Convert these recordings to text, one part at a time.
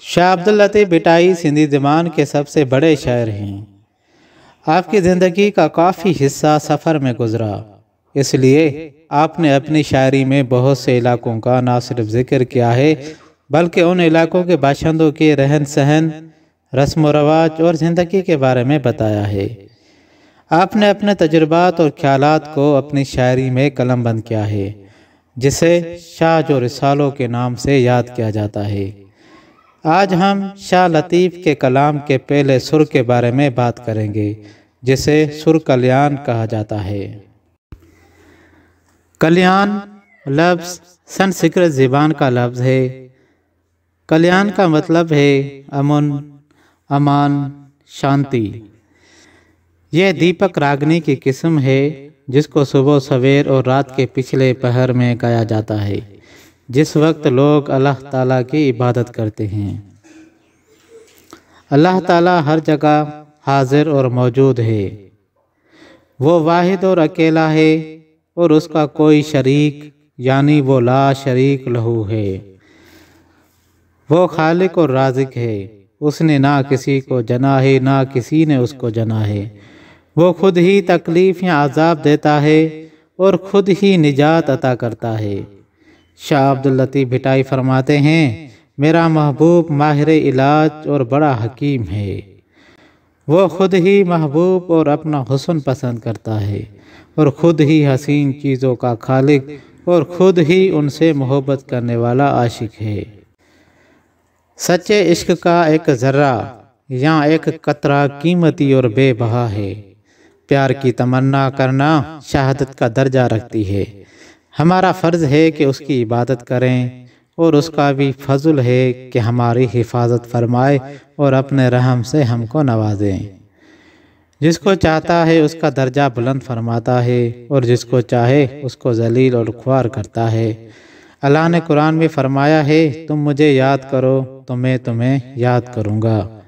شاہ عبداللطیف بھٹائی سندھی زبان کے سب سے بڑے شاعر ہیں۔ آپ کی زندگی کا کافی حصہ سفر میں گزرا، اس لیے آپ نے اپنی شاعری میں بہت سے علاقوں کا نہ صرف ذکر کیا ہے بلکہ ان علاقوں کے باشندوں کے رہن سہن، رسم و رواج اور زندگی کے بارے میں بتایا ہے۔ آپ نے اپنے تجربات اور خیالات کو اپنی شاعری میں قلم بند کیا ہے، جسے شاہ و رسالوں کے نام سے یاد کیا جاتا ہے۔ آج ہم شاہ لطیف کے کلام کے پہلے سر کے بارے میں بات کریں گے، جسے سر کلیان کہا جاتا ہے۔ کلیان لفظ سنسکرت زبان کا لفظ ہے۔ کلیان کا مطلب ہے امن، امان، شانتی۔ یہ دیپک راگنی کی قسم ہے جس کو صبح سویر اور رات کے پچھلے پہر میں گایا جاتا ہے، جس وقت لوگ اللہ تعالیٰ کی عبادت کرتے ہیں۔ اللہ تعالیٰ ہر جگہ حاضر اور موجود ہے۔ وہ واحد اور اکیلا ہے اور اس کا کوئی شریک یعنی وہ لا شریک لہو ہے۔ وہ خالق اور رازق ہے، اس نے نہ کسی کو جنا ہے نہ کسی نے اس کو جنا ہے۔ وہ خود ہی تکلیف یا عذاب دیتا ہے اور خود ہی نجات عطا کرتا ہے۔ شاہ عبداللطیف بھٹائی فرماتے ہیں، میرا محبوب ماہر علاج اور بڑا حکیم ہے۔ وہ خود ہی محبوب اور اپنا حسن پسند کرتا ہے اور خود ہی حسین چیزوں کا خالق اور خود ہی ان سے محبت کرنے والا عاشق ہے۔ سچے عشق کا ایک ذرہ یا ایک قطرہ قیمتی اور بے بہا ہے۔ پیار کی تمنا کرنا شہادت کا درجہ رکھتی ہے۔ ہمارا فرض ہے کہ اس کی عبادت کریں اور اس کا بھی فضل ہے کہ ہماری حفاظت فرمائے اور اپنے رحم سے ہم کو نوازیں۔ جس کو چاہتا ہے اس کا درجہ بلند فرماتا ہے اور جس کو چاہے اس کو ذلیل اور خوار کرتا ہے۔ اللہ نے قرآن میں فرمایا ہے، تم مجھے یاد کرو تو میں تمہیں یاد کروں گا۔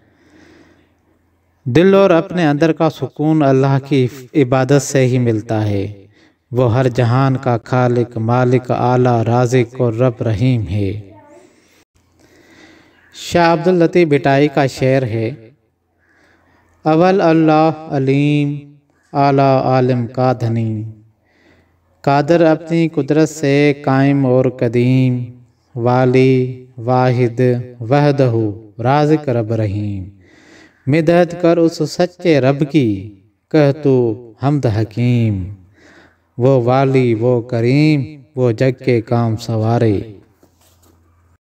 دل اور اپنے اندر کا سکون اللہ کی عبادت سے ہی ملتا ہے۔ وہ ہر جہان کا خالق، مالک، اعلیٰ، رازق اور رب رحیم ہے۔ شاہ عبداللطیف بھٹائی کا شعر ہے، اول اللہ علیم، اعلیٰ عالم کا دھنی، قادر اپنی قدرت سے قائم اور قدیم، والی واحد وحدہ رازق رب رحیم، مدحت کر اس سچے رب کی، کہہ تو حمد حکیم، وہ والی وہ کریم، وہ جگ کے کام سوارے۔